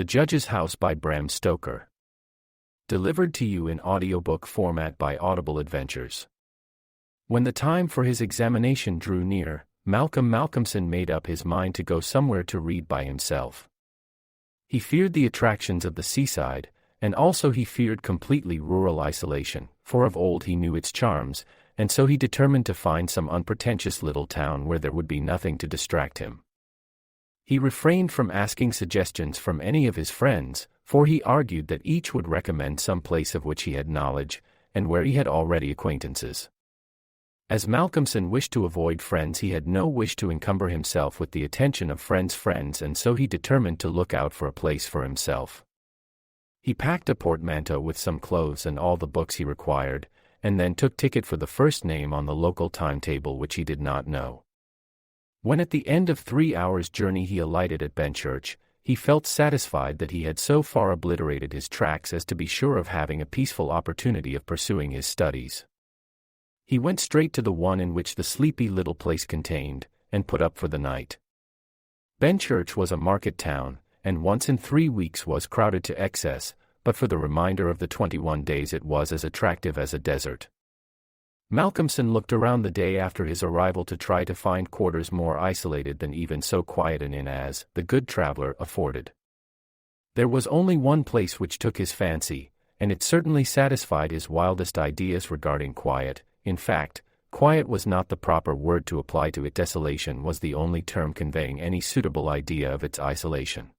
The Judge's House by Bram Stoker. Delivered to you in audiobook format by Audible Adventures. When the time for his examination drew near, Malcolm Malcolmson made up his mind to go somewhere to read by himself. He feared the attractions of the seaside, and also he feared completely rural isolation, for of old he knew its charms, and so he determined to find some unpretentious little town where there would be nothing to distract him. He refrained from asking suggestions from any of his friends, for he argued that each would recommend some place of which he had knowledge, and where he had already acquaintances. As Malcolmson wished to avoid friends, he had no wish to encumber himself with the attention of friends, and so he determined to look out for a place for himself. He packed a portmanteau with some clothes and all the books he required, and then took ticket for the first name on the local timetable which he did not know. When at the end of 3 hours' journey he alighted at Benchurch, he felt satisfied that he had so far obliterated his tracks as to be sure of having a peaceful opportunity of pursuing his studies. He went straight to the one in which the sleepy little place contained, and put up for the night. Benchurch was a market town, and once in 3 weeks was crowded to excess, but for the remainder of the 21 days it was as attractive as a desert. Malcolmson looked around the day after his arrival to try to find quarters more isolated than even so quiet an inn as the Good Traveler afforded. There was only one place which took his fancy, and it certainly satisfied his wildest ideas regarding quiet. In fact, quiet was not the proper word to apply to it. Desolation was the only term conveying any suitable idea of its isolation.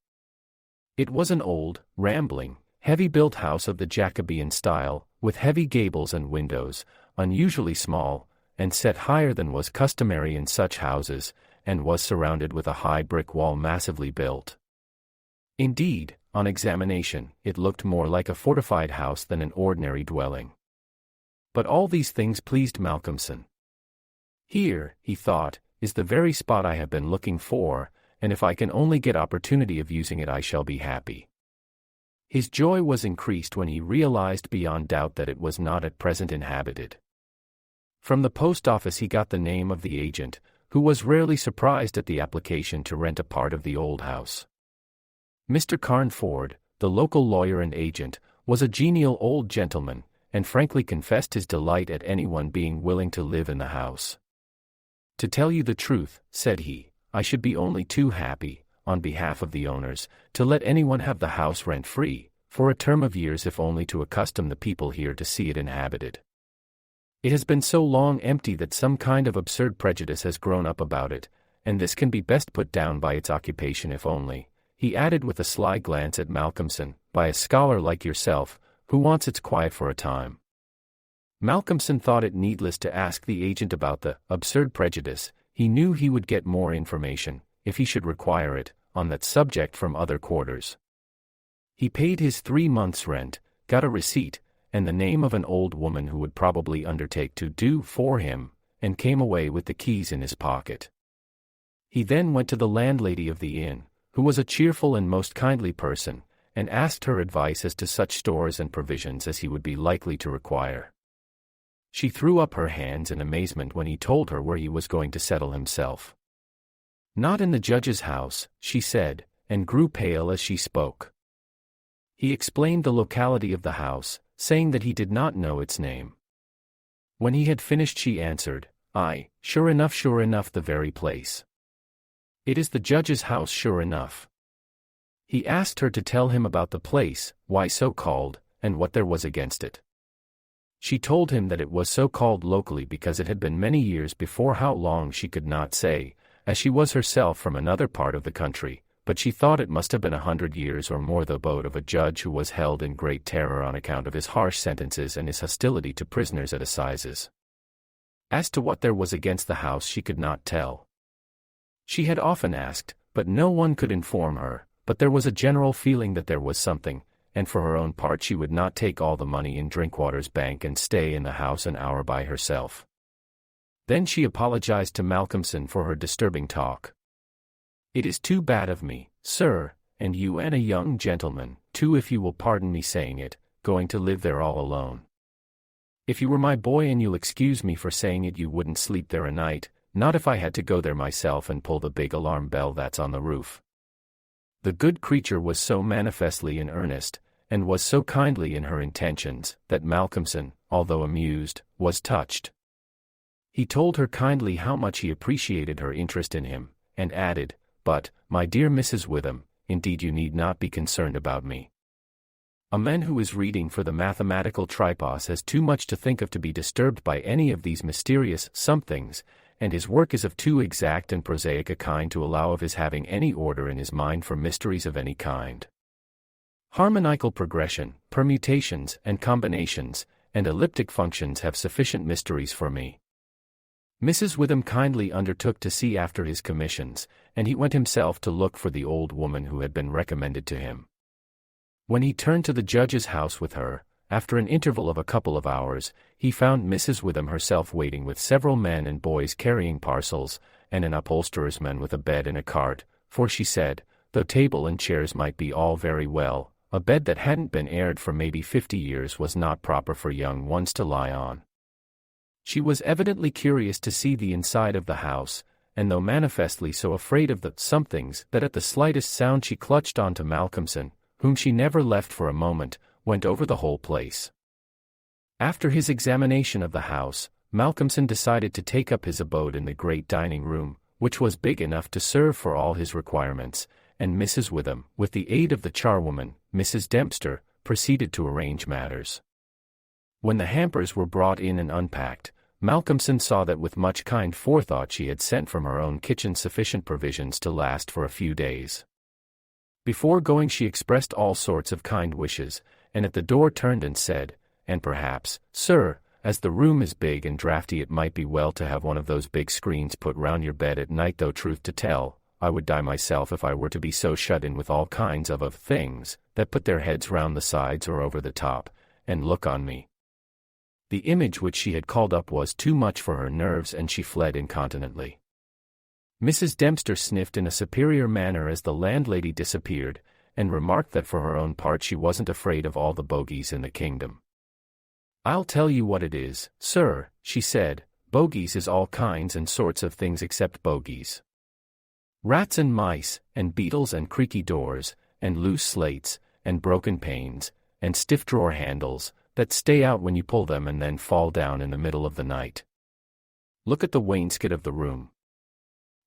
It was an old, rambling, heavy-built house of the Jacobean style, with heavy gables and windows, unusually small, and set higher than was customary in such houses, and was surrounded with a high brick wall massively built. Indeed, on examination, it looked more like a fortified house than an ordinary dwelling. But all these things pleased Malcolmson. Here, he thought, is the very spot I have been looking for, and if I can only get opportunity of using it I shall be happy. His joy was increased when he realized beyond doubt that it was not at present inhabited. From the post office he got the name of the agent, who was rarely surprised at the application to rent a part of the old house. Mr. Carnford, the local lawyer and agent, was a genial old gentleman, and frankly confessed his delight at anyone being willing to live in the house. "To tell you the truth," said he, "I should be only too happy, on behalf of the owners, to let anyone have the house rent-free, for a term of years if only to accustom the people here to see it inhabited. It has been so long empty that some kind of absurd prejudice has grown up about it, and this can be best put down by its occupation if only," he added with a sly glance at Malcolmson, "by a scholar like yourself, who wants its quiet for a time." Malcolmson thought it needless to ask the agent about the absurd prejudice. He knew he would get more information, if he should require it, on that subject from other quarters. He paid his 3 months' rent, got a receipt, and the name of an old woman who would probably undertake to do for him, and came away with the keys in his pocket. He then went to the landlady of the inn, who was a cheerful and most kindly person, and asked her advice as to such stores and provisions as he would be likely to require. She threw up her hands in amazement when he told her where he was going to settle himself. "Not in the judge's house," she said, and grew pale as she spoke. He explained the locality of the house, saying that he did not know its name. When he had finished she answered, "Aye, sure enough the very place. It is the judge's house sure enough." He asked her to tell him about the place, why so called, and what there was against it. She told him that it was so called locally because it had been many years before, how long she could not say, as she was herself from another part of the country, but she thought it must have been 100 years or more, the abode of a judge who was held in great terror on account of his harsh sentences and his hostility to prisoners at assizes. As to what there was against the house she could not tell. She had often asked, but no one could inform her, but there was a general feeling that there was something, and for her own part she would not take all the money in Drinkwater's bank and stay in the house an hour by herself. Then she apologized to Malcolmson for her disturbing talk. "It is too bad of me, sir, and you and a young gentleman, too, if you will pardon me saying it, going to live there all alone. If you were my boy, and you'll excuse me for saying it, you wouldn't sleep there a night, not if I had to go there myself and pull the big alarm bell that's on the roof." The good creature was so manifestly in earnest, and was so kindly in her intentions, that Malcolmson, although amused, was touched. He told her kindly how much he appreciated her interest in him, and added, "But, my dear Mrs. Witham, indeed you need not be concerned about me. A man who is reading for the mathematical tripos has too much to think of to be disturbed by any of these mysterious somethings, and his work is of too exact and prosaic a kind to allow of his having any order in his mind for mysteries of any kind. Harmonical progression, permutations and combinations, and elliptic functions have sufficient mysteries for me." Mrs. Witham kindly undertook to see after his commissions, and he went himself to look for the old woman who had been recommended to him. When he turned to the judge's house with her, after an interval of a couple of hours, he found Mrs. Witham herself waiting with several men and boys carrying parcels, and an upholsterer's man with a bed and a cart, for she said, though table and chairs might be all very well, a bed that hadn't been aired for maybe 50 years was not proper for young ones to lie on. She was evidently curious to see the inside of the house, and though manifestly so afraid of the somethings that at the slightest sound she clutched on to Malcolmson, whom she never left for a moment, went over the whole place. After his examination of the house, Malcolmson decided to take up his abode in the great dining room, which was big enough to serve for all his requirements, and Mrs. Witham, with the aid of the charwoman, Mrs. Dempster, proceeded to arrange matters. When the hampers were brought in and unpacked, Malcolmson saw that with much kind forethought she had sent from her own kitchen sufficient provisions to last for a few days. Before going she expressed all sorts of kind wishes, and at the door turned and said, "And perhaps, sir, as the room is big and draughty it might be well to have one of those big screens put round your bed at night, though truth to tell, I would die myself if I were to be so shut in with all kinds of things, that put their heads round the sides or over the top, and look on me." The image which she had called up was too much for her nerves and she fled incontinently. Mrs. Dempster sniffed in a superior manner as the landlady disappeared, and remarked that for her own part she wasn't afraid of all the bogies in the kingdom. "I'll tell you what it is, sir," she said, "bogies is all kinds and sorts of things except bogies. Rats and mice, and beetles and creaky doors, and loose slates, and broken panes, and stiff drawer handles, that stay out when you pull them and then fall down in the middle of the night. Look at the wainscot of the room.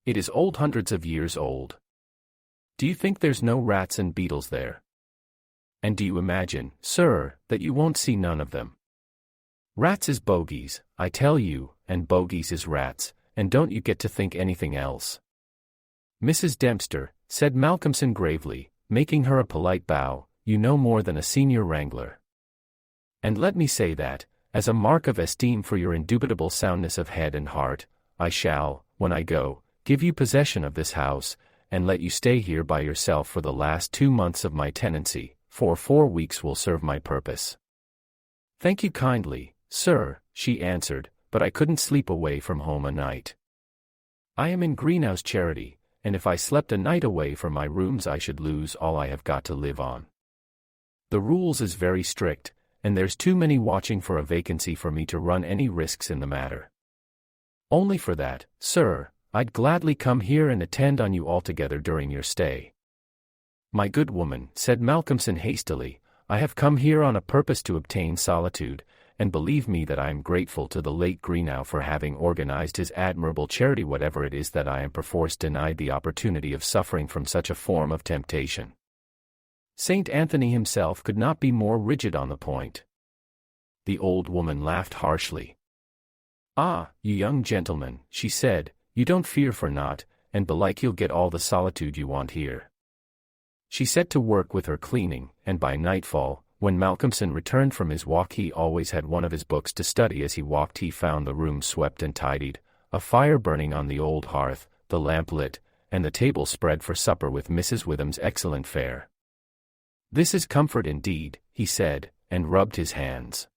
It is old, hundreds of years old. Do you think there's no rats and beetles there? And do you imagine, sir, that you won't see none of them? Rats is bogies, I tell you, and bogies is rats, and don't you get to think anything else." "Mrs. Dempster," said Malcolmson gravely, making her a polite bow, "you know more than a senior wrangler. And let me say that, as a mark of esteem for your indubitable soundness of head and heart, I shall, when I go, give you possession of this house, and let you stay here by yourself for the last 2 months of my tenancy, for 4 weeks will serve my purpose." "Thank you kindly, sir," she answered, "but I couldn't sleep away from home a night. I am in Greenhouse Charity, and if I slept a night away from my rooms I should lose all I have got to live on. The rules is very strict, and there's too many watching for a vacancy for me to run any risks in the matter. Only for that, sir, I'd gladly come here and attend on you altogether during your stay." "My good woman," said Malcolmson hastily, "I have come here on a purpose to obtain solitude, and believe me that I am grateful to the late Greenough for having organized his admirable charity, whatever it is that I am perforce denied the opportunity of suffering from such a form of temptation." Saint Anthony himself could not be more rigid on the point. The old woman laughed harshly. "Ah, you young gentlemen," she said, "you don't fear for naught, and belike you'll get all the solitude you want here." She set to work with her cleaning, and by nightfall, when Malcolmson returned from his walk, he always had one of his books to study as he walked. He found the room swept and tidied, a fire burning on the old hearth, the lamp lit, and the table spread for supper with Mrs. Witham's excellent fare. "This is comfort indeed," he said, and rubbed his hands.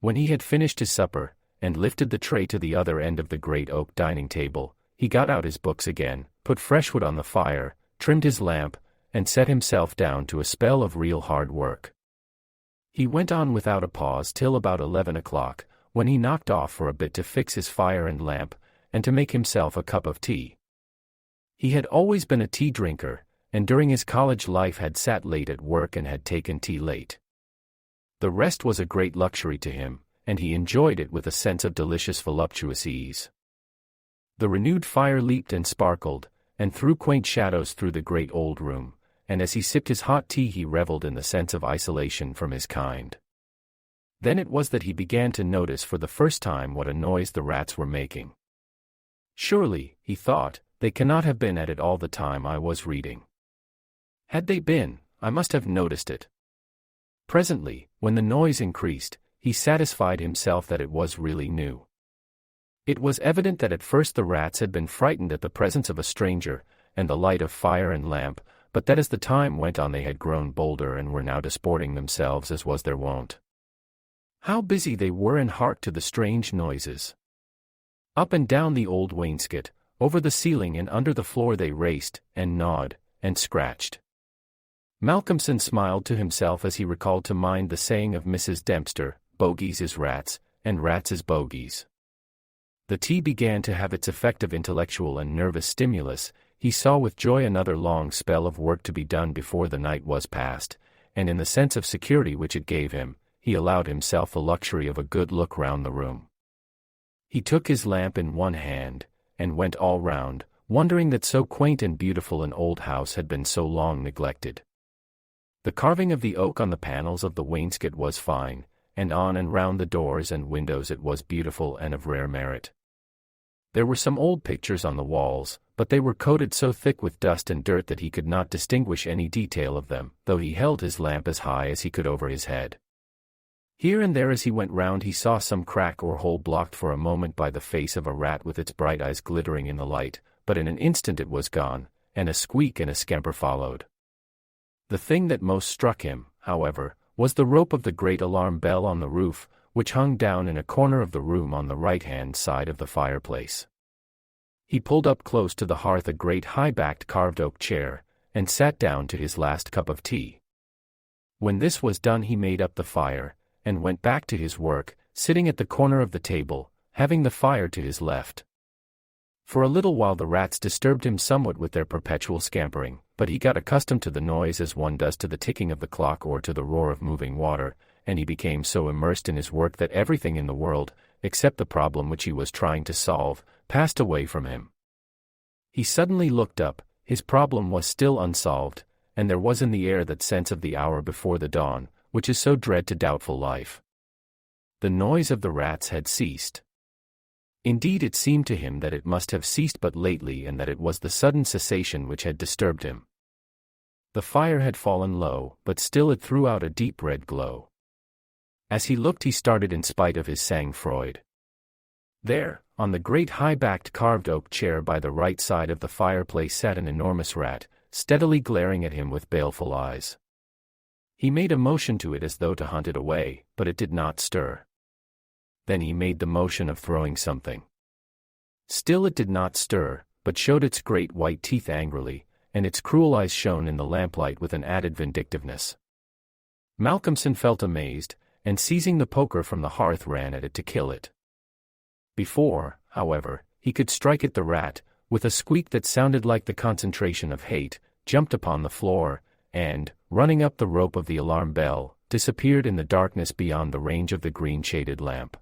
When he had finished his supper, and lifted the tray to the other end of the great oak dining table, he got out his books again, put fresh wood on the fire, trimmed his lamp, and set himself down to a spell of real hard work. He went on without a pause till about 11 o'clock, when he knocked off for a bit to fix his fire and lamp, and to make himself a cup of tea. He had always been a tea drinker, and during his college life had sat late at work and had taken tea late. The rest was a great luxury to him, and he enjoyed it with a sense of delicious voluptuous ease. The renewed fire leaped and sparkled, and threw quaint shadows through the great old room, and as he sipped his hot tea he reveled in the sense of isolation from his kind. Then it was that he began to notice for the first time what a noise the rats were making. Surely, he thought, they cannot have been at it all the time I was reading. Had they been, I must have noticed it. Presently, when the noise increased, he satisfied himself that it was really new. It was evident that at first the rats had been frightened at the presence of a stranger, and the light of fire and lamp, but that as the time went on they had grown bolder and were now disporting themselves as was their wont. How busy they were and hark to the strange noises. Up and down the old wainscot, over the ceiling and under the floor they raced, and gnawed, and scratched. Malcolmson smiled to himself as he recalled to mind the saying of Mrs. Dempster, bogies is rats, and rats is bogies. The tea began to have its effect of intellectual and nervous stimulus. He saw with joy another long spell of work to be done before the night was past, and in the sense of security which it gave him, he allowed himself the luxury of a good look round the room. He took his lamp in one hand, and went all round, wondering that so quaint and beautiful an old house had been so long neglected. The carving of the oak on the panels of the wainscot was fine, and on and round the doors and windows it was beautiful and of rare merit. There were some old pictures on the walls, but they were coated so thick with dust and dirt that he could not distinguish any detail of them, though he held his lamp as high as he could over his head. Here and there as he went round he saw some crack or hole blocked for a moment by the face of a rat with its bright eyes glittering in the light, but in an instant it was gone, and a squeak and a scamper followed. The thing that most struck him, however, was the rope of the great alarm bell on the roof, which hung down in a corner of the room on the right-hand side of the fireplace. He pulled up close to the hearth a great high-backed carved oak chair, and sat down to his last cup of tea. When this was done he made up the fire, and went back to his work, sitting at the corner of the table, having the fire to his left. For a little while the rats disturbed him somewhat with their perpetual scampering, but he got accustomed to the noise as one does to the ticking of the clock or to the roar of moving water, and he became so immersed in his work that everything in the world, except the problem which he was trying to solve, passed away from him. He suddenly looked up, his problem was still unsolved, and there was in the air that sense of the hour before the dawn, which is so dread to doubtful life. The noise of the rats had ceased. Indeed it seemed to him that it must have ceased but lately and that it was the sudden cessation which had disturbed him. The fire had fallen low, but still it threw out a deep red glow. As he looked he started in spite of his sang-froid. There, on the great high-backed carved oak chair by the right side of the fireplace sat an enormous rat, steadily glaring at him with baleful eyes. He made a motion to it as though to hunt it away, but it did not stir. Then he made the motion of throwing something. Still it did not stir, but showed its great white teeth angrily, and its cruel eyes shone in the lamplight with an added vindictiveness. Malcolmson felt amazed, and seizing the poker from the hearth ran at it to kill it. Before, however, he could strike at the rat, with a squeak that sounded like the concentration of hate, jumped upon the floor, and, running up the rope of the alarm bell, disappeared in the darkness beyond the range of the green-shaded lamp.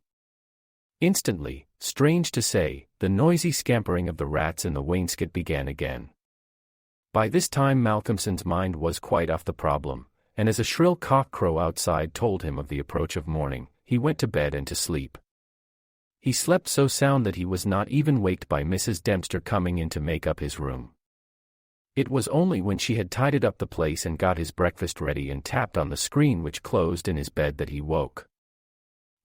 Instantly, strange to say, the noisy scampering of the rats in the wainscot began again. By this time Malcolmson's mind was quite off the problem, and as a shrill cock-crow outside told him of the approach of morning, he went to bed and to sleep. He slept so sound that he was not even waked by Mrs. Dempster coming in to make up his room. It was only when she had tidied up the place and got his breakfast ready and tapped on the screen which closed in his bed that he woke.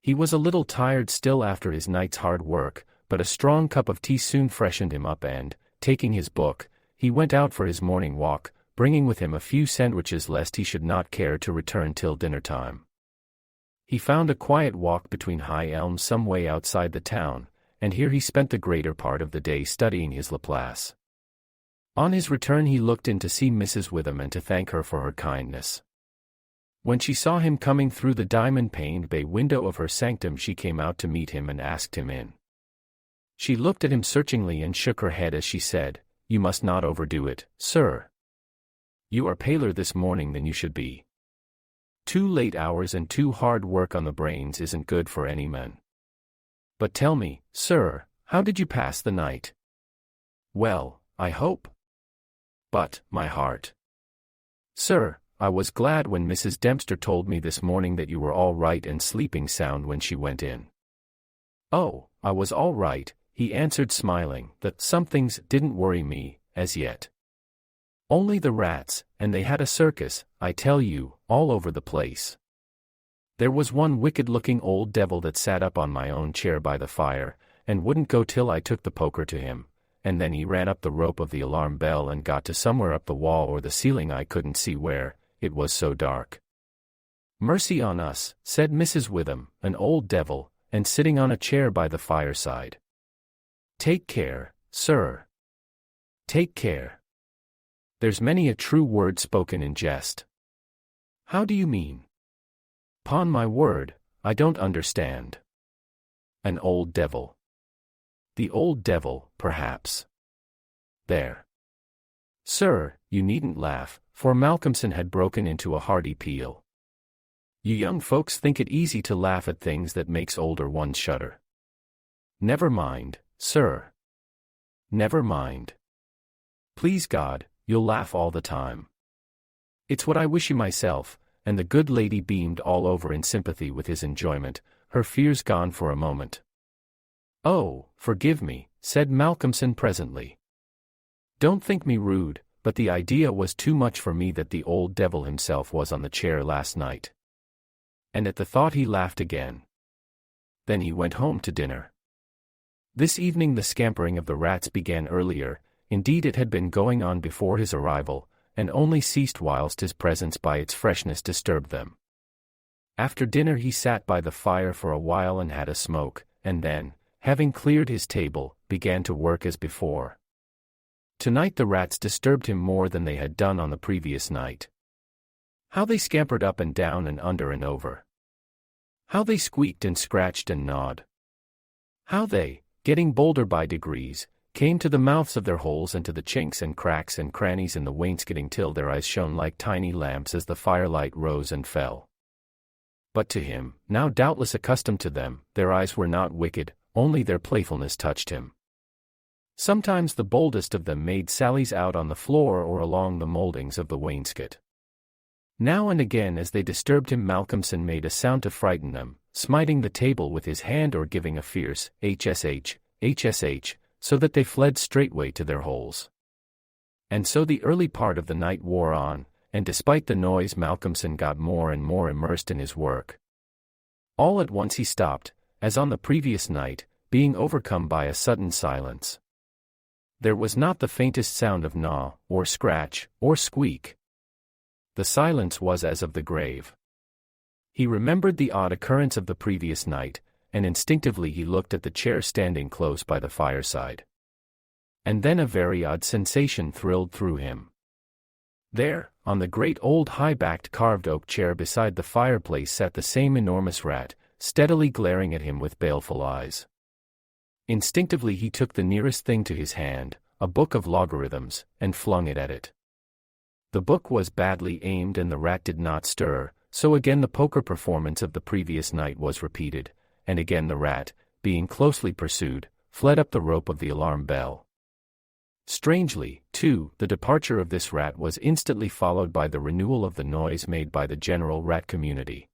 He was a little tired still after his night's hard work, but a strong cup of tea soon freshened him up and, taking his book, he went out for his morning walk, bringing with him a few sandwiches lest he should not care to return till dinner-time. He found a quiet walk between high elms some way outside the town, and here he spent the greater part of the day studying his Laplace. On his return he looked in to see Mrs. Witham and to thank her for her kindness. When she saw him coming through the diamond-paned bay window of her sanctum she came out to meet him and asked him in. She looked at him searchingly and shook her head as she said, "You must not overdo it, sir. You are paler this morning than you should be. 2 late hours and 2 hard work on the brains isn't good for any man. But tell me, sir, how did you pass the night? Well, I hope. But, my heart. Sir, I was glad when Mrs. Dempster told me this morning that you were all right and sleeping sound when she went in. Oh, I was all right, he answered smiling, that some things didn't worry me, as yet. Only the rats, and they had a circus, I tell you, all over the place. There was one wicked-looking old devil that sat up on my own chair by the fire, and wouldn't go till I took the poker to him, and then he ran up the rope of the alarm bell and got to somewhere up the wall or the ceiling I couldn't see where, it was so dark. Mercy on us, said Mrs. Witham, an old devil, and sitting on a chair by the fireside. Take care, sir. Take care. There's many a true word spoken in jest. How do you mean? 'Pon my word, I don't understand. An old devil. The old devil, perhaps. There. Sir, you needn't laugh, for Malcolmson had broken into a hearty peal. You young folks think it easy to laugh at things that makes older ones shudder. Never mind, sir. Never mind. Please God, you'll laugh all the time. It's what I wish you myself, and the good lady beamed all over in sympathy with his enjoyment, her fears gone for a moment. Oh, forgive me, said Malcolmson presently. Don't think me rude, but the idea was too much for me that the old devil himself was on the chair last night. And at the thought he laughed again. Then he went home to dinner. This evening the scampering of the rats began earlier. Indeed it had been going on before his arrival, and only ceased whilst his presence by its freshness disturbed them. After dinner he sat by the fire for a while and had a smoke, and then, having cleared his table, began to work as before. Tonight the rats disturbed him more than they had done on the previous night. How they scampered up and down and under and over. How they squeaked and scratched and gnawed. How they, getting bolder by degrees, came to the mouths of their holes and to the chinks and cracks and crannies in the wainscoting till their eyes shone like tiny lamps as the firelight rose and fell. But to him, now doubtless accustomed to them, their eyes were not wicked, only their playfulness touched him. Sometimes the boldest of them made sallies out on the floor or along the mouldings of the wainscot. Now and again as they disturbed him Malcolmson made a sound to frighten them, smiting the table with his hand or giving a fierce HSH, HSH, so that they fled straightway to their holes. And so the early part of the night wore on, and despite the noise Malcolmson got more and more immersed in his work. All at once he stopped, as on the previous night, being overcome by a sudden silence. There was not the faintest sound of gnaw, or scratch, or squeak. The silence was as of the grave. He remembered the odd occurrence of the previous night, and instinctively he looked at the chair standing close by the fireside. And then a very odd sensation thrilled through him. There, on the great old high-backed carved oak chair beside the fireplace sat the same enormous rat, steadily glaring at him with baleful eyes. Instinctively he took the nearest thing to his hand, a book of logarithms, and flung it at it. The book was badly aimed and the rat did not stir, so again the poker performance of the previous night was repeated, and again the rat, being closely pursued, fled up the rope of the alarm bell. Strangely, too, the departure of this rat was instantly followed by the renewal of the noise made by the general rat community.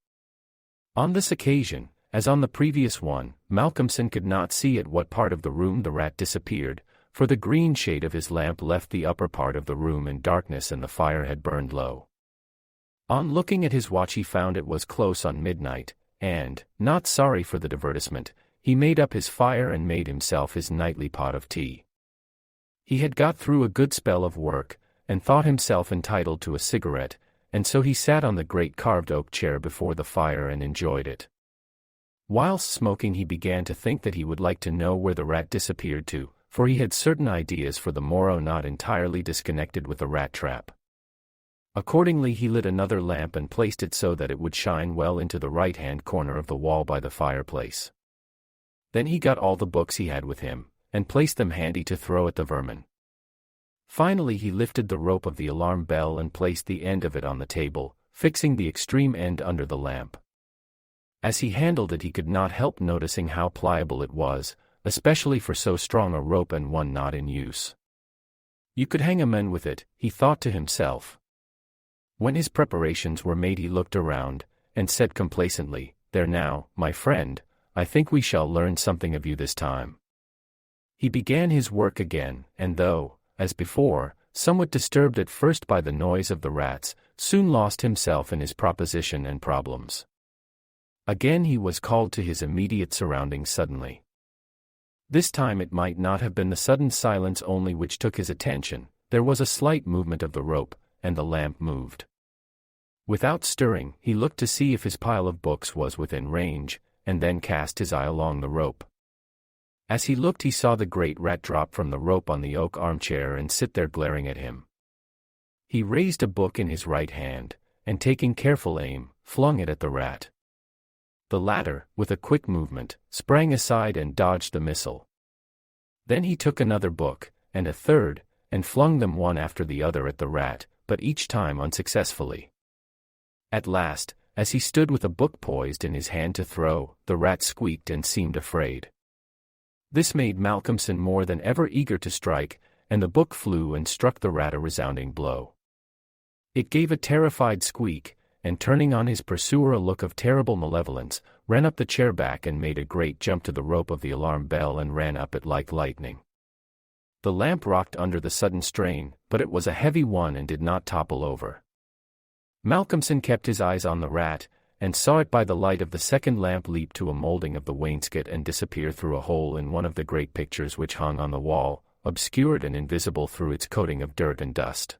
On this occasion, as on the previous one, Malcolmson could not see at what part of the room the rat disappeared, for the green shade of his lamp left the upper part of the room in darkness and the fire had burned low. On looking at his watch he found it was close on midnight, and, not sorry for the divertisement, he made up his fire and made himself his nightly pot of tea. He had got through a good spell of work, and thought himself entitled to a cigarette, and so he sat on the great carved oak chair before the fire and enjoyed it. Whilst smoking he began to think that he would like to know where the rat disappeared to, for he had certain ideas for the morrow not entirely disconnected with the rat trap. Accordingly he lit another lamp and placed it so that it would shine well into the right-hand corner of the wall by the fireplace. Then he got all the books he had with him, and placed them handy to throw at the vermin. Finally he lifted the rope of the alarm bell and placed the end of it on the table, fixing the extreme end under the lamp. As he handled it he could not help noticing how pliable it was, especially for so strong a rope and one not in use. You could hang a man with it, he thought to himself. When his preparations were made he looked around, and said complacently, "There now, my friend, I think we shall learn something of you this time." He began his work again, and though, as before, somewhat disturbed at first by the noise of the rats, soon lost himself in his proposition and problems. Again he was called to his immediate surroundings suddenly. This time it might not have been the sudden silence only which took his attention, there was a slight movement of the rope, and the lamp moved. Without stirring, he looked to see if his pile of books was within range, and then cast his eye along the rope. As he looked he saw the great rat drop from the rope on the oak armchair and sit there glaring at him. He raised a book in his right hand, and taking careful aim, flung it at the rat. The latter, with a quick movement, sprang aside and dodged the missile. Then he took another book, and a third, and flung them one after the other at the rat, but each time unsuccessfully. At last, as he stood with a book poised in his hand to throw, the rat squeaked and seemed afraid. This made Malcolmson more than ever eager to strike, and the book flew and struck the rat a resounding blow. It gave a terrified squeak, and turning on his pursuer a look of terrible malevolence, ran up the chair back and made a great jump to the rope of the alarm bell and ran up it like lightning. The lamp rocked under the sudden strain, but it was a heavy one and did not topple over. Malcolmson kept his eyes on the rat, and saw it by the light of the second lamp leap to a molding of the wainscot and disappear through a hole in one of the great pictures which hung on the wall, obscured and invisible through its coating of dirt and dust.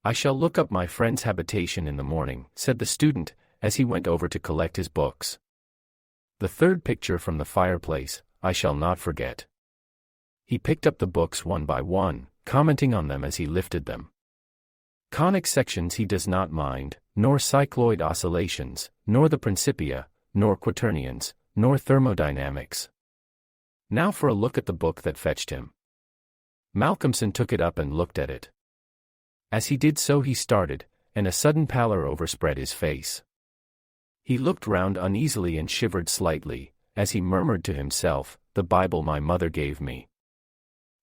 "I shall look up my friend's habitation in the morning," said the student, as he went over to collect his books. "The third picture from the fireplace, I shall not forget." He picked up the books one by one, commenting on them as he lifted them. Conic sections he does not mind, nor cycloid oscillations, nor the Principia, nor quaternions, nor thermodynamics. Now for a look at the book that fetched him. Malcolmson took it up and looked at it. As he did so he started, and a sudden pallor overspread his face. He looked round uneasily and shivered slightly, as he murmured to himself, "The Bible my mother gave me.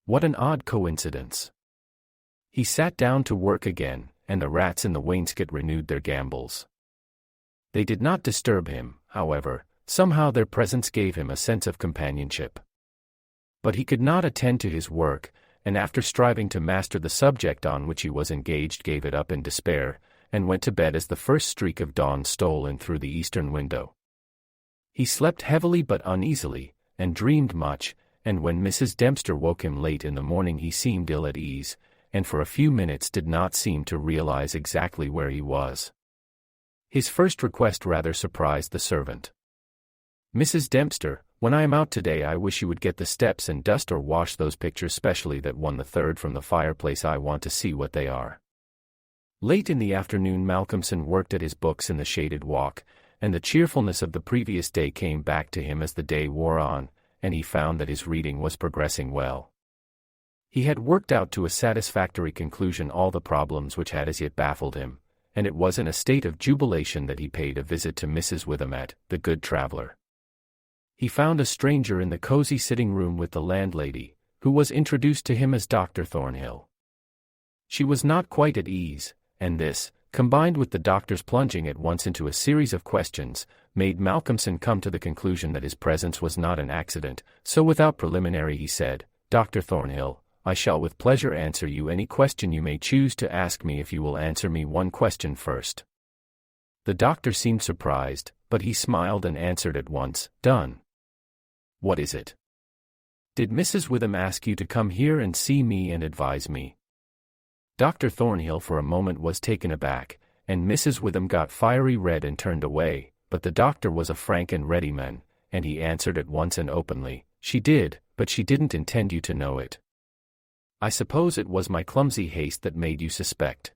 What an odd coincidence." He sat down to work again, and the rats in the wainscot renewed their gambols. They did not disturb him, however, somehow their presence gave him a sense of companionship. But he could not attend to his work, and after striving to master the subject on which he was engaged gave it up in despair, and went to bed as the first streak of dawn stole in through the eastern window. He slept heavily but uneasily, and dreamed much, and when Mrs. Dempster woke him late in the morning he seemed ill at ease, and for a few minutes did not seem to realize exactly where he was. His first request rather surprised the servant. "Mrs. Dempster, when I am out today I wish you would get the steps and dust or wash those pictures, specially that one the third from the fireplace. I want to see what they are." Late in the afternoon Malcolmson worked at his books in the shaded walk, and the cheerfulness of the previous day came back to him as the day wore on, and he found that his reading was progressing well. He had worked out to a satisfactory conclusion all the problems which had as yet baffled him, and it was in a state of jubilation that he paid a visit to Mrs. Witham at The Good Traveller. He found a stranger in the cozy sitting-room with the landlady, who was introduced to him as Dr. Thornhill. She was not quite at ease, and this, combined with the doctor's plunging at once into a series of questions, made Malcolmson come to the conclusion that his presence was not an accident, so without preliminary he said, "Dr. Thornhill, I shall with pleasure answer you any question you may choose to ask me if you will answer me one question first." The doctor seemed surprised, but he smiled and answered at once, "Done." "What is it?" "Did Mrs. Witham ask you to come here and see me and advise me?" Dr. Thornhill for a moment was taken aback, and Mrs. Witham got fiery red and turned away, but the doctor was a frank and ready man, and he answered at once and openly, "She did, but she didn't intend you to know it. I suppose it was my clumsy haste that made you suspect.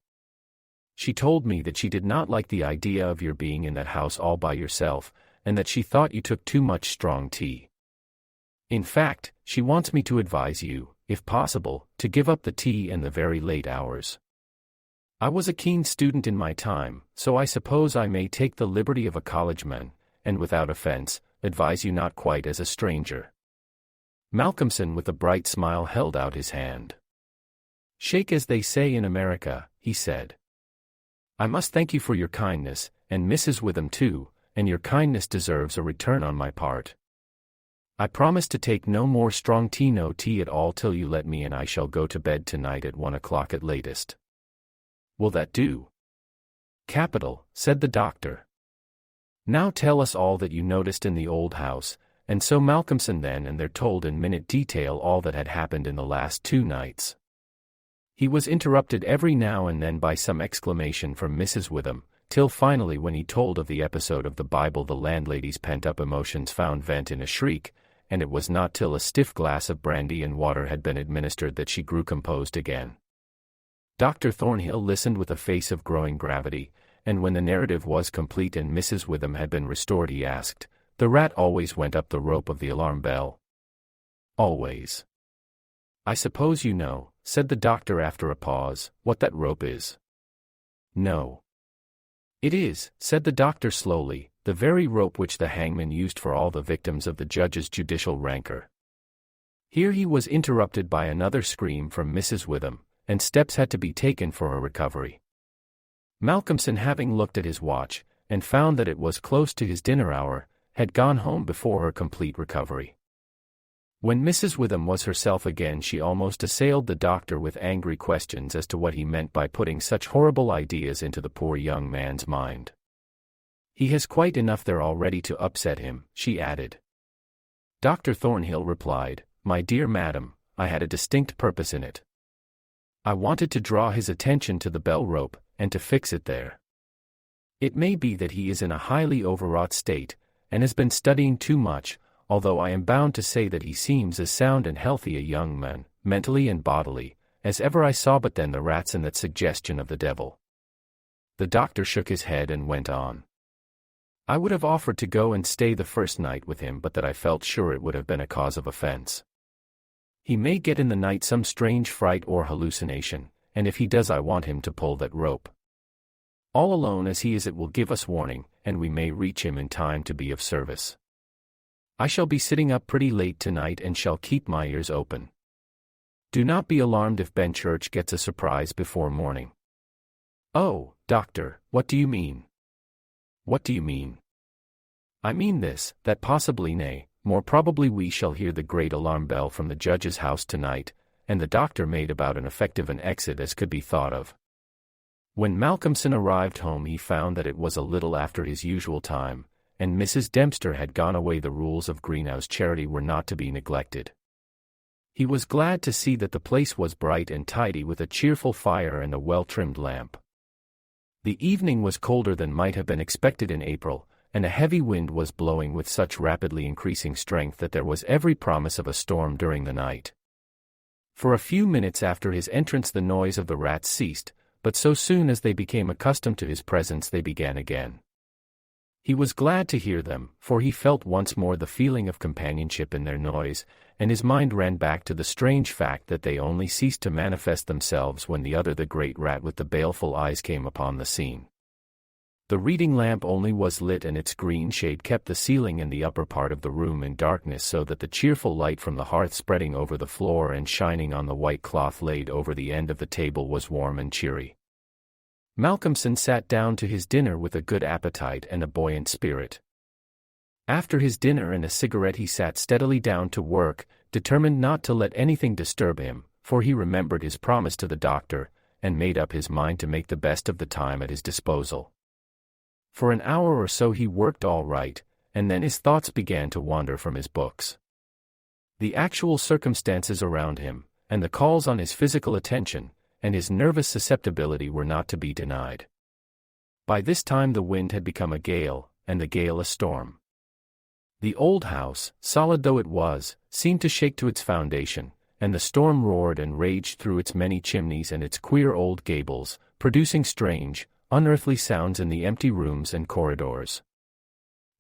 She told me that she did not like the idea of your being in that house all by yourself, and that she thought you took too much strong tea. In fact, she wants me to advise you, if possible, to give up the tea and the very late hours. I was a keen student in my time, so I suppose I may take the liberty of a college man, and without offense, advise you not quite as a stranger. Malcolmson with a bright smile held out his hand. Shake as they say in America, he said. I must thank you for your kindness, and Mrs. Witham too, and your kindness deserves a return on my part. I promise to take no more strong tea, no tea at all till you let me, and I shall go to bed tonight at 1 o'clock at latest. Will that do? Capital, said the doctor. Now tell us all that you noticed in the old house, and so Malcolmson then and there told in minute detail all that had happened in the last 2 nights. He was interrupted every now and then by some exclamation from Mrs. Witham, till finally when he told of the episode of the Bible the landlady's pent-up emotions found vent in a shriek, and it was not till a stiff glass of brandy and water had been administered that she grew composed again. Dr. Thornhill listened with a face of growing gravity, and when the narrative was complete and Mrs. Witham had been restored he asked, "The rat always went up the rope of the alarm bell?" "Always." "I suppose you know," said the doctor after a pause, "what that rope is?" "No." "It is," said the doctor slowly, "the very rope which the hangman used for all the victims of the judge's judicial rancor." Here he was interrupted by another scream from Mrs. Witham, and steps had to be taken for her recovery. Malcolmson, having looked at his watch, and found that it was close to his dinner hour, had gone home before her complete recovery. When Mrs. Witham was herself again she almost assailed the doctor with angry questions as to what he meant by putting such horrible ideas into the poor young man's mind. "He has quite enough there already to upset him," she added. Dr. Thornhill replied, "My dear madam, I had a distinct purpose in it. I wanted to draw his attention to the bell rope, and to fix it there. It may be that he is in a highly overwrought state, and has been studying too much, although I am bound to say that he seems as sound and healthy a young man, mentally and bodily, as ever I saw, but then the rats and that suggestion of the devil." The doctor shook his head and went on. "I would have offered to go and stay the first night with him, but that I felt sure it would have been a cause of offense. He may get in the night some strange fright or hallucination, and if he does I want him to pull that rope. All alone as he is it will give us warning, and we may reach him in time to be of service. I shall be sitting up pretty late tonight and shall keep my ears open. Do not be alarmed if Benchurch gets a surprise before morning." "Oh, doctor, what do you mean?" "What do you mean?" "I mean this, that possibly, nay, more probably we shall hear the great alarm bell from the judge's house tonight," and the doctor made about as effective an exit as could be thought of. When Malcolmson arrived home he found that it was a little after his usual time, and Mrs. Dempster had gone away. The rules of Greenhouse charity were not to be neglected. He was glad to see that the place was bright and tidy with a cheerful fire and a well-trimmed lamp. The evening was colder than might have been expected in April, and a heavy wind was blowing with such rapidly increasing strength that there was every promise of a storm during the night. For a few minutes after his entrance the noise of the rats ceased, but so soon as they became accustomed to his presence they began again. He was glad to hear them, for he felt once more the feeling of companionship in their noise, and his mind ran back to the strange fact that they only ceased to manifest themselves when the great rat with the baleful eyes came upon the scene. The reading lamp only was lit and its green shade kept the ceiling and the upper part of the room in darkness, so that the cheerful light from the hearth spreading over the floor and shining on the white cloth laid over the end of the table was warm and cheery. Malcolmson sat down to his dinner with a good appetite and a buoyant spirit. After his dinner and a cigarette he sat steadily down to work, determined not to let anything disturb him, for he remembered his promise to the doctor, and made up his mind to make the best of the time at his disposal. For an hour or so he worked all right, and then his thoughts began to wander from his books. The actual circumstances around him, and the calls on his physical attention, and his nervous susceptibility were not to be denied. By this time the wind had become a gale, and the gale a storm. The old house, solid though it was, seemed to shake to its foundation, and the storm roared and raged through its many chimneys and its queer old gables, producing strange, unearthly sounds in the empty rooms and corridors.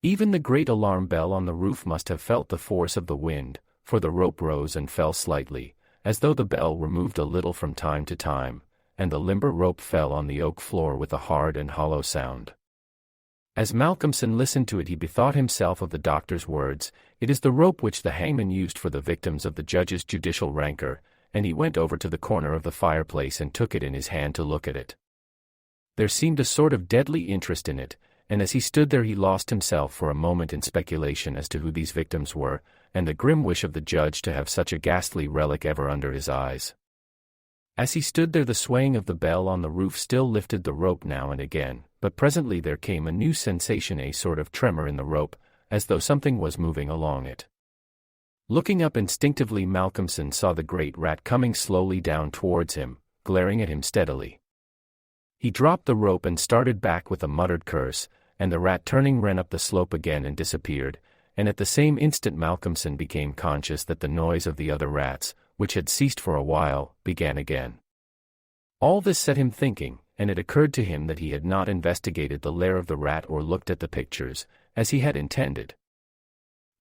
Even the great alarm bell on the roof must have felt the force of the wind, for the rope rose and fell slightly, as though the bell were moved a little from time to time, and the limber rope fell on the oak floor with a hard and hollow sound. As Malcolmson listened to it, he bethought himself of the doctor's words, "It is the rope which the hangman used for the victims of the judge's judicial rancor," and he went over to the corner of the fireplace and took it in his hand to look at it. There seemed a sort of deadly interest in it, and as he stood there he lost himself for a moment in speculation as to who these victims were, and the grim wish of the judge to have such a ghastly relic ever under his eyes. As he stood there, the swaying of the bell on the roof still lifted the rope now and again, but presently there came a new sensation, a sort of tremor in the rope, as though something was moving along it. Looking up instinctively, Malcolmson saw the great rat coming slowly down towards him, glaring at him steadily. He dropped the rope and started back with a muttered curse, and the rat, turning, ran up the slope again and disappeared, and at the same instant Malcolmson became conscious that the noise of the other rats, which had ceased for a while, began again. All this set him thinking, and it occurred to him that he had not investigated the lair of the rat or looked at the pictures, as he had intended.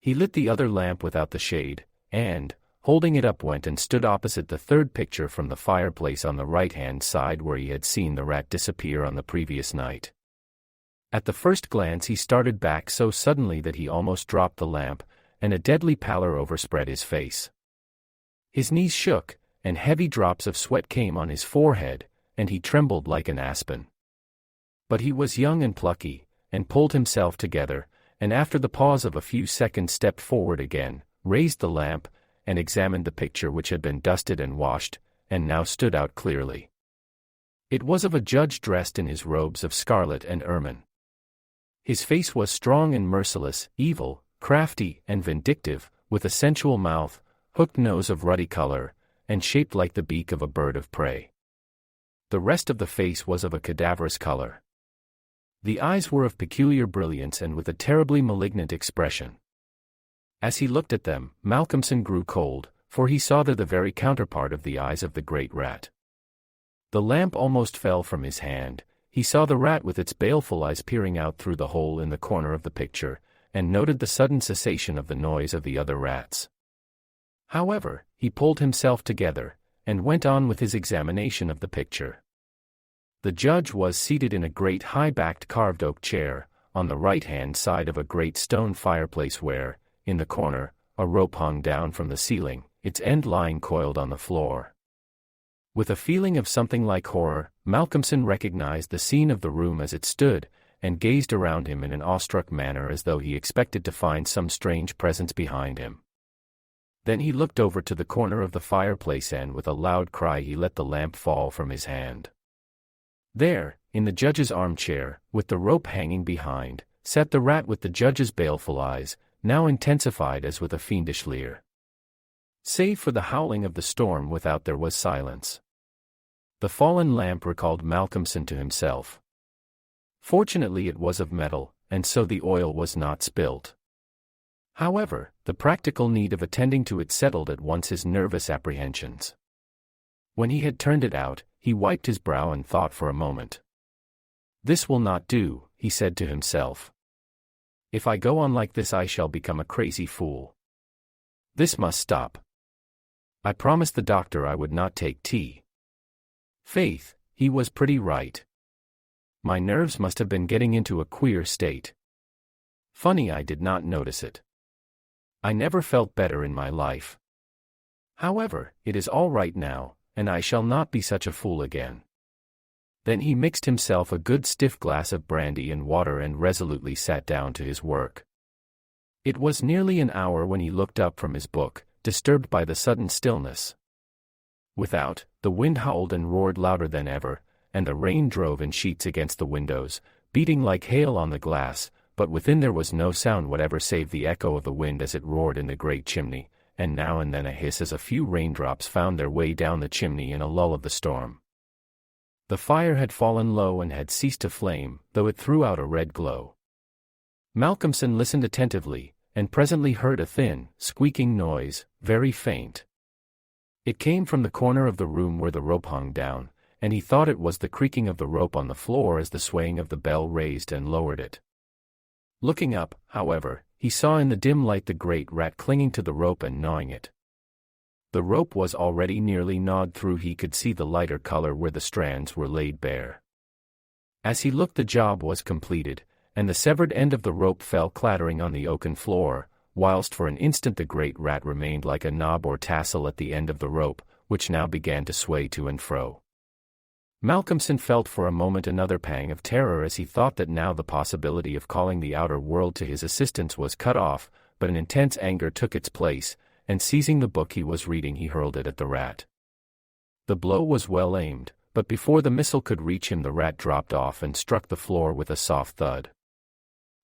He lit the other lamp without the shade, and, holding it up, went and stood opposite the third picture from the fireplace on the right-hand side where he had seen the rat disappear on the previous night. At the first glance he started back so suddenly that he almost dropped the lamp, and a deadly pallor overspread his face. His knees shook, and heavy drops of sweat came on his forehead, and he trembled like an aspen. But he was young and plucky, and pulled himself together, and after the pause of a few seconds stepped forward again, raised the lamp, and examined the picture, which had been dusted and washed, and now stood out clearly. It was of a judge dressed in his robes of scarlet and ermine. His face was strong and merciless, evil, crafty, and vindictive, with a sensual mouth, hooked nose of ruddy color, and shaped like the beak of a bird of prey. The rest of the face was of a cadaverous color. The eyes were of peculiar brilliance and with a terribly malignant expression. As he looked at them, Malcolmson grew cold, for he saw there the very counterpart of the eyes of the great rat. The lamp almost fell from his hand. He saw the rat with its baleful eyes peering out through the hole in the corner of the picture, and noted the sudden cessation of the noise of the other rats. However, he pulled himself together, and went on with his examination of the picture. The judge was seated in a great high-backed carved oak chair, on the right-hand side of a great stone fireplace where, in the corner, a rope hung down from the ceiling, its end lying coiled on the floor. With a feeling of something like horror, Malcolmson recognized the scene of the room as it stood, and gazed around him in an awestruck manner as though he expected to find some strange presence behind him. Then he looked over to the corner of the fireplace and with a loud cry he let the lamp fall from his hand. There, in the judge's armchair, with the rope hanging behind, sat the rat with the judge's baleful eyes, now intensified as with a fiendish leer. Save for the howling of the storm without, there was silence. The fallen lamp recalled Malcolmson to himself. Fortunately it was of metal, and so the oil was not spilt. However, the practical need of attending to it settled at once his nervous apprehensions. When he had turned it out, he wiped his brow and thought for a moment. "This will not do," he said to himself. "If I go on like this I shall become a crazy fool. This must stop. I promised the doctor I would not take tea. Faith, he was pretty right. My nerves must have been getting into a queer state. Funny I did not notice it. I never felt better in my life. However, it is all right now, and I shall not be such a fool again." Then he mixed himself a good stiff glass of brandy and water and resolutely sat down to his work. It was nearly an hour when he looked up from his book, disturbed by the sudden stillness. Without, the wind howled and roared louder than ever, and the rain drove in sheets against the windows, beating like hail on the glass, but within there was no sound whatever save the echo of the wind as it roared in the great chimney, and now and then a hiss as a few raindrops found their way down the chimney in a lull of the storm. The fire had fallen low and had ceased to flame, though it threw out a red glow. Malcolmson listened attentively, and presently heard a thin, squeaking noise, very faint. It came from the corner of the room where the rope hung down, and he thought it was the creaking of the rope on the floor as the swaying of the bell raised and lowered it. Looking up, however, he saw in the dim light the great rat clinging to the rope and gnawing it. The rope was already nearly gnawed through. He could see the lighter color where the strands were laid bare. As he looked, the job was completed, and the severed end of the rope fell clattering on the oaken floor, whilst for an instant the great rat remained like a knob or tassel at the end of the rope, which now began to sway to and fro. Malcolmson felt for a moment another pang of terror as he thought that now the possibility of calling the outer world to his assistance was cut off, but an intense anger took its place, and seizing the book he was reading he hurled it at the rat. The blow was well aimed, but before the missile could reach him the rat dropped off and struck the floor with a soft thud.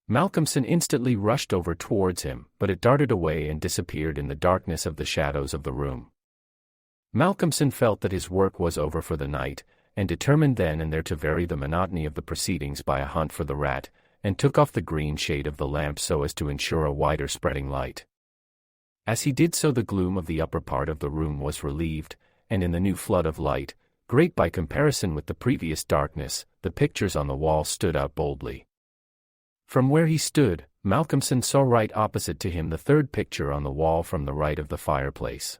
Malcolmson instantly rushed over towards him, but it darted away and disappeared in the darkness of the shadows of the room. Malcolmson felt that his work was over for the night, and determined then and there to vary the monotony of the proceedings by a hunt for the rat, and took off the green shade of the lamp so as to ensure a wider spreading light. As he did so the gloom of the upper part of the room was relieved, and in the new flood of light, great by comparison with the previous darkness, the pictures on the wall stood out boldly. From where he stood, Malcolmson saw right opposite to him the third picture on the wall from the right of the fireplace.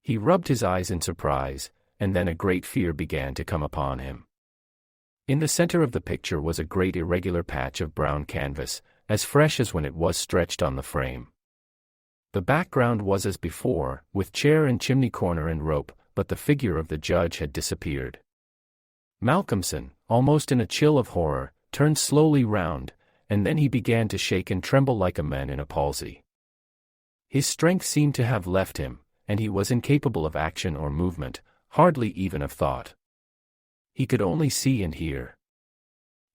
He rubbed his eyes in surprise, and then a great fear began to come upon him. In the center of the picture was a great irregular patch of brown canvas, as fresh as when it was stretched on the frame. The background was as before, with chair and chimney corner and rope, but the figure of the judge had disappeared. Malcolmson, almost in a chill of horror, turned slowly round, and then he began to shake and tremble like a man in a palsy. His strength seemed to have left him, and he was incapable of action or movement, hardly even of thought. He could only see and hear.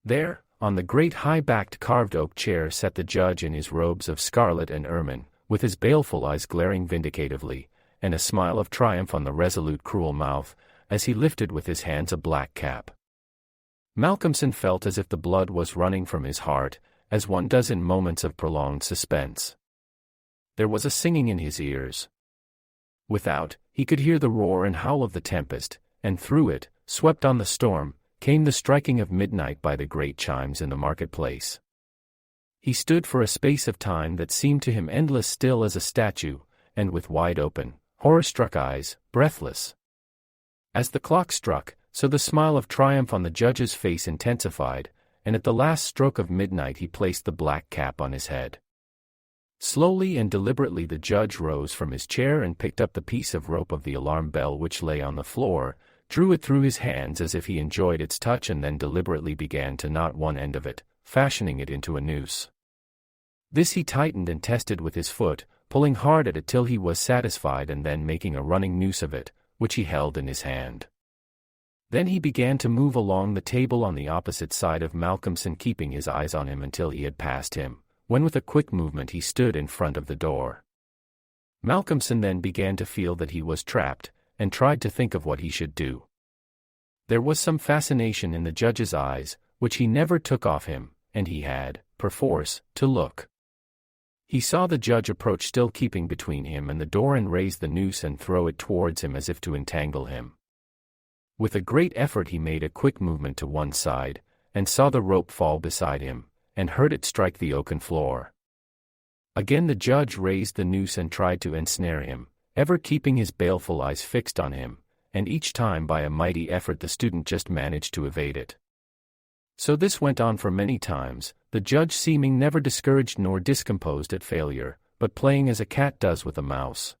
There, on the great high-backed carved oak chair sat the judge in his robes of scarlet and ermine, with his baleful eyes glaring vindicatively, and a smile of triumph on the resolute cruel mouth, as he lifted with his hands a black cap. Malcolmson felt as if the blood was running from his heart, as one does in moments of prolonged suspense. There was a singing in his ears. Without, he could hear the roar and howl of the tempest, and through it, swept on the storm, came the striking of midnight by the great chimes in the marketplace. He stood for a space of time that seemed to him endless, still as a statue, and with wide open, horror-struck eyes, breathless. As the clock struck, so the smile of triumph on the judge's face intensified, and at the last stroke of midnight he placed the black cap on his head. Slowly and deliberately the judge rose from his chair and picked up the piece of rope of the alarm bell which lay on the floor, drew it through his hands as if he enjoyed its touch, and then deliberately began to knot one end of it, fashioning it into a noose. This he tightened and tested with his foot, pulling hard at it till he was satisfied, and then making a running noose of it, which he held in his hand. Then he began to move along the table on the opposite side of Malcolmson, keeping his eyes on him until he had passed him, when with a quick movement he stood in front of the door. Malcolmson then began to feel that he was trapped, and tried to think of what he should do. There was some fascination in the judge's eyes, which he never took off him, and he had, perforce, to look. He saw the judge approach, still keeping between him and the door, and raise the noose and throw it towards him as if to entangle him. With a great effort he made a quick movement to one side, and saw the rope fall beside him, and heard it strike the oaken floor. Again the judge raised the noose and tried to ensnare him, ever keeping his baleful eyes fixed on him, and each time by a mighty effort the student just managed to evade it. So this went on for many times, the judge seeming never discouraged nor discomposed at failure, but playing as a cat does with a mouse.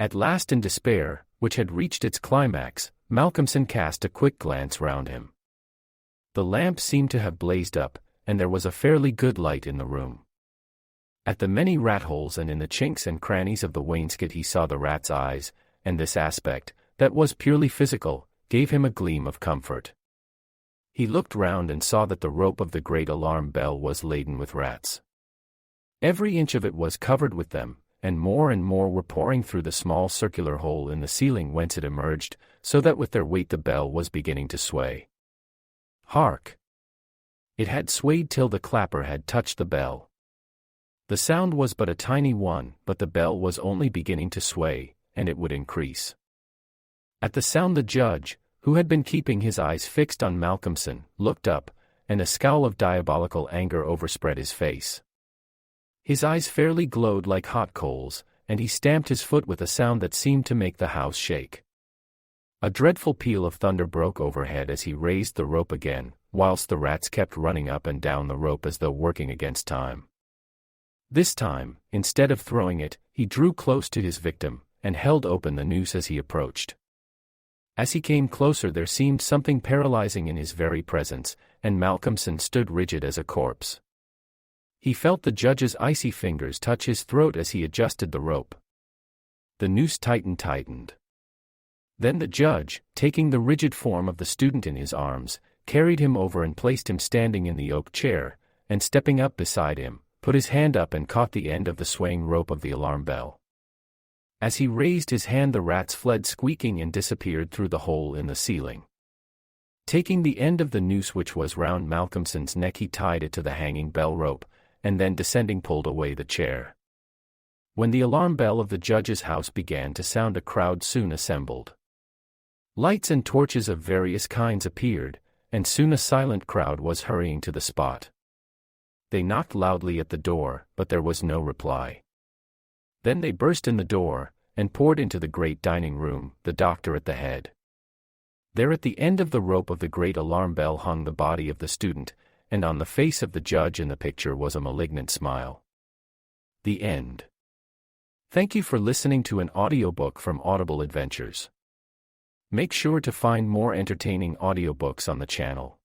At last, in despair, which had reached its climax, Malcolmson cast a quick glance round him. The lamp seemed to have blazed up, and there was a fairly good light in the room. At the many rat holes and in the chinks and crannies of the wainscot he saw the rat's eyes, and this aspect, that was purely physical, gave him a gleam of comfort. He looked round and saw that the rope of the great alarm bell was laden with rats. Every inch of it was covered with them, and more were pouring through the small circular hole in the ceiling whence it emerged, so that with their weight the bell was beginning to sway. Hark! It had swayed till the clapper had touched the bell. The sound was but a tiny one, but the bell was only beginning to sway, and it would increase. At the sound the judge, who had been keeping his eyes fixed on Malcolmson, looked up, and a scowl of diabolical anger overspread his face. His eyes fairly glowed like hot coals, and he stamped his foot with a sound that seemed to make the house shake. A dreadful peal of thunder broke overhead as he raised the rope again, whilst the rats kept running up and down the rope as though working against time. This time, instead of throwing it, he drew close to his victim, and held open the noose as he approached. As he came closer there seemed something paralyzing in his very presence, and Malcolmson stood rigid as a corpse. He felt the judge's icy fingers touch his throat as he adjusted the rope. The noose tightened. Then the judge, taking the rigid form of the student in his arms, carried him over and placed him standing in the oak chair, and stepping up beside him, put his hand up and caught the end of the swaying rope of the alarm bell. As he raised his hand the rats fled squeaking and disappeared through the hole in the ceiling. Taking the end of the noose which was round Malcolmson's neck he tied it to the hanging bell rope, and then descending pulled away the chair. When the alarm bell of the judge's house began to sound a crowd soon assembled. Lights and torches of various kinds appeared, and soon a silent crowd was hurrying to the spot. They knocked loudly at the door, but there was no reply. Then they burst in the door, and poured into the great dining room, the doctor at the head. There at the end of the rope of the great alarm bell hung the body of the student, and on the face of the judge in the picture was a malignant smile. The end. Thank you for listening to an audiobook from Audible Adventures. Make sure to find more entertaining audiobooks on the channel.